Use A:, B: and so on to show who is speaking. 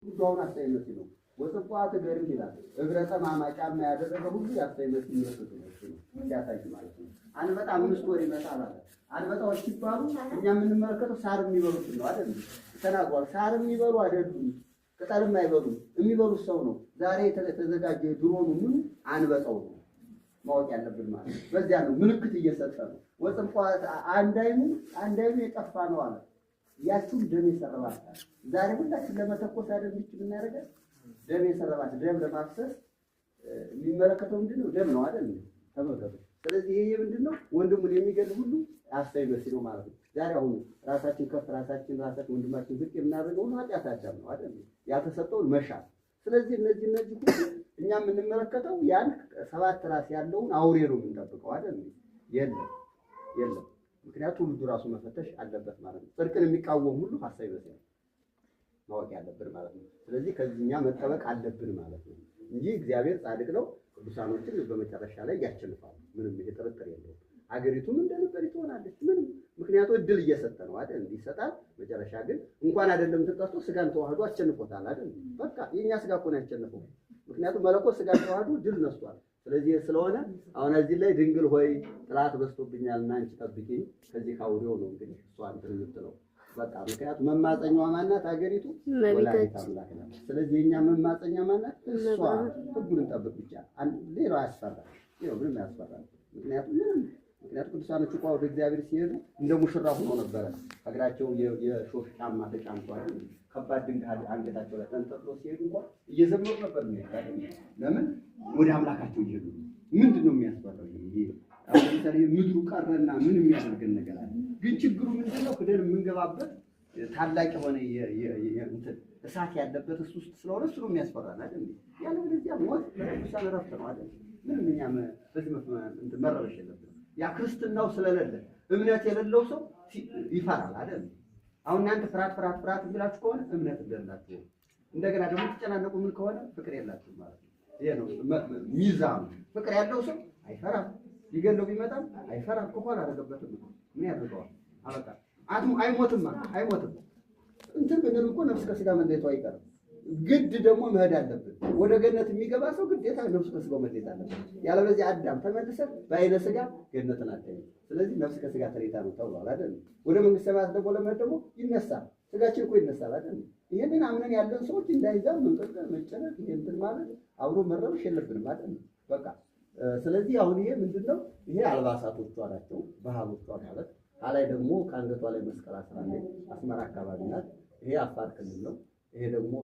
A: ዱአውን አስተያየት ነው ወጥቋት ገርም ይላል እግረተ ማማጫማ ያደረገ ሁሉ ያስተያየት ምልክት ነው ሲያሳይ ማለት ነው። አንበጣ 5 ወር ይመጣል አለ። አንበጣዎች ሲባሉ እኛ የምንመለከተው ሳር የሚበሉት ነው አይደል? ተናጓል። ሳር የሚበሉ አይደሉም፣ ቅጠልም አይበሉም። የሚበሉት ሰው ነው። ዛሬ የተዘጋጀ ድሮኑ ምን አንበጣው ነው ማወቅ ያለብን ማለት ነው። በዚያ ነው ምልክት እየሰጠ ነው። ወጥቋት አንዳይሙ የጠፋ ነው አለ። ያቹን ደም የሰረባት ዛሬ ሁላችን ለመተኮስ አይደል ልጅ ብናረጋት ደም የሰረባት ደም ለማፍሰስ የሚመለከተው ምንድነው? ደም ነው አይደል? ተመልከቱ። ስለዚህ ይሄ ምንድነው? ወንድሙን የሚገል ሁሉ አስተያየት ነው ማለት ነው። ዛሬ አሁን ራሳችን ከፍ ራሳችን ወንድማችን ዝቅ የምናደርገው ሁሉ ኃጢአት አዳም ነው አይደል? ያልተሰጠውን መሻት። ስለዚህ እነዚህ ሁሉ እኛ የምንመለከተው ያን 7 ራስ ያለውን አውሬ ነው የምንጠብቀው አይደል? የለም ምክንያቱም ሁሉ ራሱ መፈተሽ አለበት ማለት ነው። ጽድቅን የሚቃወም ሁሉ ሐሳብ ይበዛል ማወቅ ያለብን ማለት ነው። ስለዚህ ከዚህኛ መጠበቅ አለብን ማለት ነው እንጂ እግዚአብሔር ጻድቅ ነው። ቅዱሳኖችን በመጨረሻ ላይ ያቸንፋሉ። ምንም ይሄ ጥርጥር የለውም። አገሪቱም እንደነበር ትሆናለች። ምንም ምክንያቱም እድል እየሰጠ ነው አይደል? ይሰጣል። መጨረሻ ግን እንኳን አይደለም ተቀርቶ ስጋን ተዋህዶ አቸንፎታል አይደል? በቃ የኛ ስጋ እኮ ነው ያቸንፈው። ምክንያቱም መለኮት ስጋን ተዋህዶ ድል ነስቷል። ስለዚህ ስለሆነ አሁን እዚህ ላይ ድንግል ሆይ ጥላት በዝቶብኛልና አንቺ ጠብቂኝ ከዚህ ካውሬው ነው እንግዲህ እሷን ትርምትለው በቃ ምክንያቱም መማፀኛዋ ማናት? አገሪቱ ወላዲተ አምላክ ናት። ስለዚህ የኛ መማፀኛ ማናት? እሷ። ህጉን እንጠብቅ ብቻ ሌላው ያስፈራል። ይሄው ምንም ያስፈራል። ምክንያቱም ቅዱሳኖቹ እኮ ወደ እግዚአብሔር ሲሄዱ እንደ ሙሽራ ሆኖ ነበረ። እግራቸው የሾህ ጫማ ተጫምቷል። ከባድ ድንጋይ አንገታቸው ላይ ተንጠልጥሎ ሲሄዱ እንኳን እየዘመሩ ነበር የሚሄዱ። ለምን? ወደ አምላካቸው ይሄዱ። ምንድነው የሚያስፈራው? ይሄ አሁን ለምሳሌ ምድሩ ቀረና ምን የሚያደርገን ነገር አለ? ግን ችግሩ ምንድነው? ክደን የምንገባበት ታላቅ የሆነ እንትን እሳት ያለበት እሱ ውስጥ ስለሆነ እሱ ነው የሚያስፈራን አይደል? ያለው ለዚያ ሞት ለቅዱሳን ረፍት ነው አይደል? ምንም እኛ በዚህ እንትን መረበሽ የለብንም። ያ ክርስትናው ስለሌለ እምነት የሌለው ሰው ይፈራል አይደል? አሁን እናንተ ፍርሃት ብላችሁ ከሆነ እምነት እንደሌላችሁ እንደገና ደግሞ ተጨናነቁ ምን ከሆነ ፍቅር የላችሁም ማለት ነው። ይሄ ነው ሚዛኑ። ፍቅር ያለው ሰው አይፈራም። ሊገለው ቢመጣም አይፈራም። ከሆነ አደረገበትም ምን ያደርገዋል? አበቃ አይሞትም። እንትን ብንል እኮ ነፍስ ከስጋ መለየቱ አይቀርም። ግድ ደግሞ መሄድ አለብን። ወደ ገነት የሚገባ ሰው ግዴታ ነፍስ ከስጋው መለየት አለበት። ያለበለዚያ አዳም ተመልሰን በአይነ ስጋ ገነትን አታይም። ስለዚህ ነፍስ ከስጋ ተለይታ ነው ተብሏል አይደል? ወደ መንግስተ ሰማያት ደግሞ ለመሄድ ደግሞ ይነሳል። ስጋችን እኮ ይነሳል አይደል? ይሄንን አምነን ያለን ሰዎች እንዳይዛም መንቀጥቀጥ፣ መጨነቅ፣ ይሄን ማለት አብሮ መረበሽ የለብንም አይደል? በቃ ስለዚህ አሁን ይሄ ምንድነው? ይሄ አልባሳቶቿ ናቸው። ባህሎቿ ማለት አላይ ደግሞ ከአንገቷ ላይ መስቀል አስራ ላይ አስመራ አካባቢ ናት። ይሄ አፋር ክልል ነው። ይሄ ደግሞ